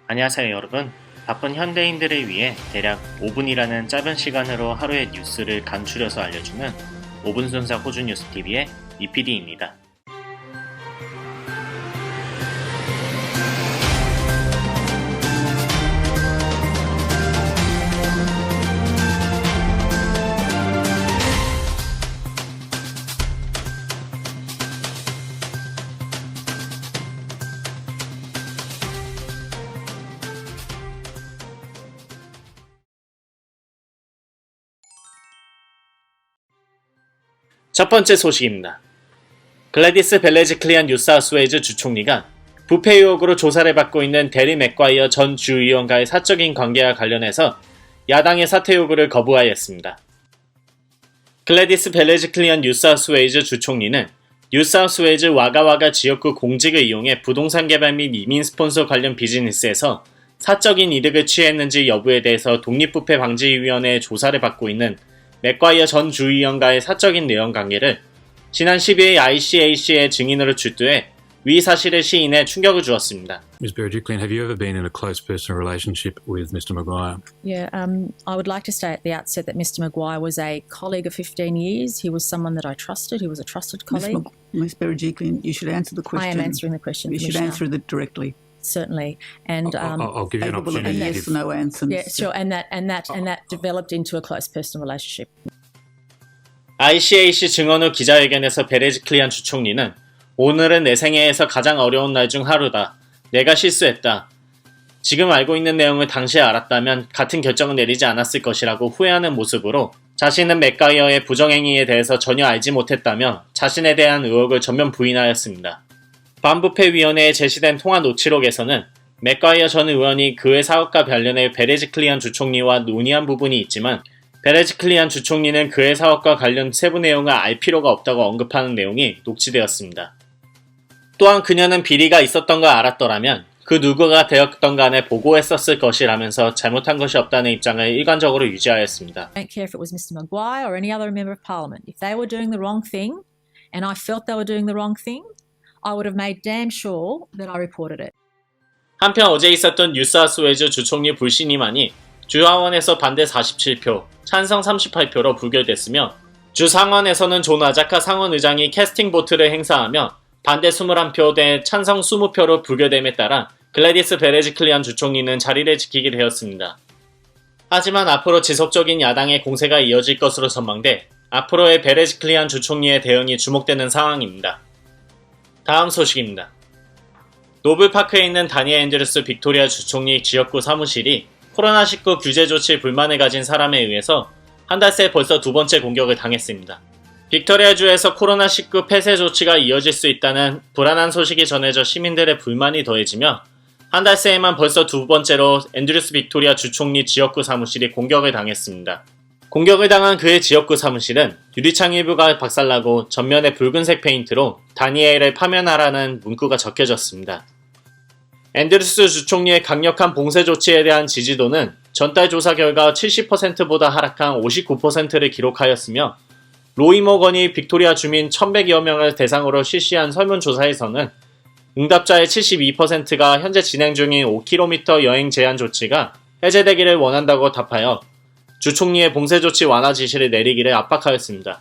안녕하세요 여러분. 바쁜 현대인들을 위해 대략 5분이라는 짧은 시간으로 하루의 뉴스를 간추려서 알려주는 5분 순삭 호주 뉴스TV의 이PD입니다. 첫 번째 소식입니다. 글래디스 벨레지클리안 뉴사우스웨일즈 주총리가 부패 의혹으로 조사를 받고 있는 데리 맥과이어 전 주의원과의 사적인 관계와 관련해서 야당의 사퇴 요구를 거부하였습니다. 글래디스 벨레지클리안 뉴사우스웨일즈 주총리는 뉴사우스웨일즈 와가와가 지역구 공직을 이용해 부동산 개발 및 이민 스폰서 관련 비즈니스에서 사적인 이득을 취했는지 여부에 대해서 독립부패방지위원회의 조사를 받고 있는 맥과이어 전 주의원과의 사적인 내연 관계를 지난 12일 ICAC의 증인으로 출두해 위 사실을 시인해 충격을 주었습니다. Ms. Berejiklian, have you ever been in a close personal relationship with Mr. Maguire? Yeah, I would like to say at the outset that Mr. Maguire was a colleague of 15 years. He was someone that I trusted. He was a trusted colleague. Ms. Berejiklian, you should answer the question. I am answering the question, You should answer it directly. Certainly, and I'll give you an Capable of a opportunity. yes or no answer. yeah, sure, and that developed into a close personal relationship. ICAC 증언 후 기자회견에서 베레지클리안 주총리는 오늘은 내 생애에서 가장 어려운 날 중 하루다. 내가 실수했다. 지금 알고 있는 내용을 당시에 알았다면 같은 결정을 내리지 않았을 것이라고 후회하는 모습으로 자신은 맥과이어의 부정행위에 대해서 전혀 알지 못했다며 자신에 대한 의혹을 전면 부인하였습니다. 반부패위원회에 제시된 통화 노치록에서는 맥과이어 전 의원이 그의 사업과 관련해 베레지클리안 주총리와 논의한 부분이 있지만 베레지클리안 주총리는 그의 사업과 관련 세부 내용을 알 필요가 없다고 언급하는 내용이 녹취되었습니다. 또한 그녀는 비리가 있었던 걸 알았더라면 그 누구가 되었던 간에 보고했었을 것이라면서 잘못한 것이 없다는 입장을 일관적으로 유지하였습니다. I don't care if it was Mr. Maguire or any other member of Parliament. If they were doing the wrong thing, and I felt they were doing the wrong thing, I would have made damn sure that I reported it. 한편 어제 있었던 뉴사우스웨일즈 주총리 불신임안이 주하원에서 반대 47표, 찬성 38표로 부결됐으며 주상원에서는 존 아자카 상원의장이 캐스팅 보트를 행사하며 반대 21표 대 찬성 20표로 부결됨에 따라 글래디스 베레지클리안 주총리는 자리를 지키게 되었습니다. 하지만 앞으로 지속적인 야당의 공세가 이어질 것으로 전망돼 앞으로의 베레지클리안 주총리의 대응이 주목되는 상황입니다. 다음 소식입니다. 노블파크에 있는 다니엘 앤드루스 빅토리아 주총리 지역구 사무실이 코로나19 규제 조치 불만을 가진 사람에 의해서 한 달 새 벌써 두 번째 공격을 당했습니다. 빅토리아주에서 코로나19 폐쇄 조치가 이어질 수 있다는 불안한 소식이 전해져 시민들의 불만이 더해지며 한 달 새에만 벌써 두 번째로 앤드루스 빅토리아 주총리 지역구 사무실이 공격을 당했습니다. 공격을 당한 그의 지역구 사무실은 유리창 일부가 박살나고 전면에 붉은색 페인트로 다니엘을 파면하라는 문구가 적혀졌습니다. 앤드루스 주총리의 강력한 봉쇄 조치에 대한 지지도는 전달 조사 결과 70%보다 하락한 59%를 기록하였으며 로이 모건이 빅토리아 주민 1100여 명을 대상으로 실시한 설문조사에서는 응답자의 72%가 현재 진행 중인 5km 여행 제한 조치가 해제되기를 원한다고 답하여 주총리의 봉쇄 조치 완화 지시를 내리기를 압박하였습니다.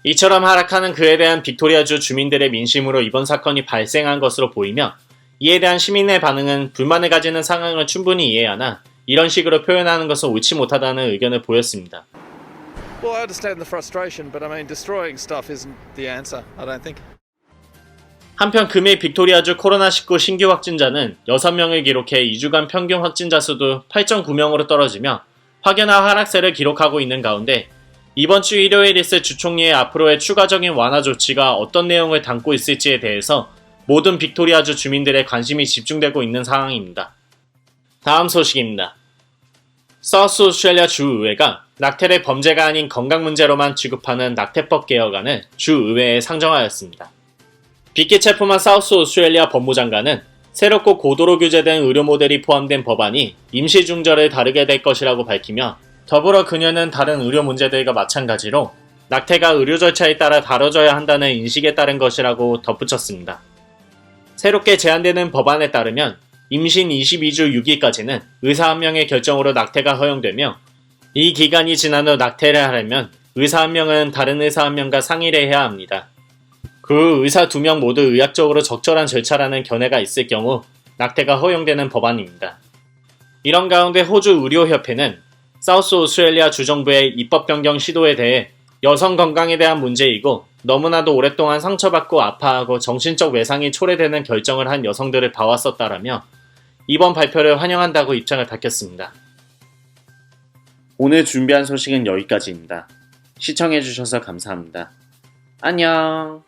이처럼 하락하는 그에 대한 빅토리아주 주민들의 민심으로 이번 사건이 발생한 것으로 보이며 이에 대한 시민의 반응은 불만을 가지는 상황을 충분히 이해하나 이런 식으로 표현하는 것은 옳지 못하다는 의견을 보였습니다. Well, I understand the frustration, but I mean, destroying stuff isn't the answer, I don't think. 한편 금일 빅토리아주 코로나19 신규 확진자는 6명을 기록해 2주간 평균 확진자 수도 8.9명으로 떨어지며 확연한 하락세를 기록하고 있는 가운데 이번 주 일요일 있을 주총리의 앞으로의 추가적인 완화 조치가 어떤 내용을 담고 있을지에 대해서 모든 빅토리아주 주민들의 관심이 집중되고 있는 상황입니다. 다음 소식입니다. 사우스 오스트레일리아 주의회가 낙태를 범죄가 아닌 건강 문제로만 취급하는 낙태법 개혁안을 주의회에 상정하였습니다. 빅키 체프만 사우스 오스트레일리아 법무장관은 새롭고 고도로 규제된 의료 모델이 포함된 법안이 임시 중절을 다루게 될 것이라고 밝히며 더불어 그녀는 다른 의료 문제들과 마찬가지로 낙태가 의료 절차에 따라 다뤄져야 한다는 인식에 따른 것이라고 덧붙였습니다. 새롭게 제안되는 법안에 따르면 임신 22주 6일까지는 의사 한 명의 결정으로 낙태가 허용되며 이 기간이 지난 후 낙태를 하려면 의사 한 명은 다른 의사 한 명과 상의를 해야 합니다. 그 의사 2명 모두 의학적으로 적절한 절차라는 견해가 있을 경우 낙태가 허용되는 법안입니다. 이런 가운데 호주 의료협회는 사우스 오스트레일리아 주정부의 입법 변경 시도에 대해 여성 건강에 대한 문제이고 너무나도 오랫동안 상처받고 아파하고 정신적 외상이 초래되는 결정을 한 여성들을 봐왔었다라며 이번 발표를 환영한다고 입장을 밝혔습니다. 오늘 준비한 소식은 여기까지입니다. 시청해주셔서 감사합니다. 안녕.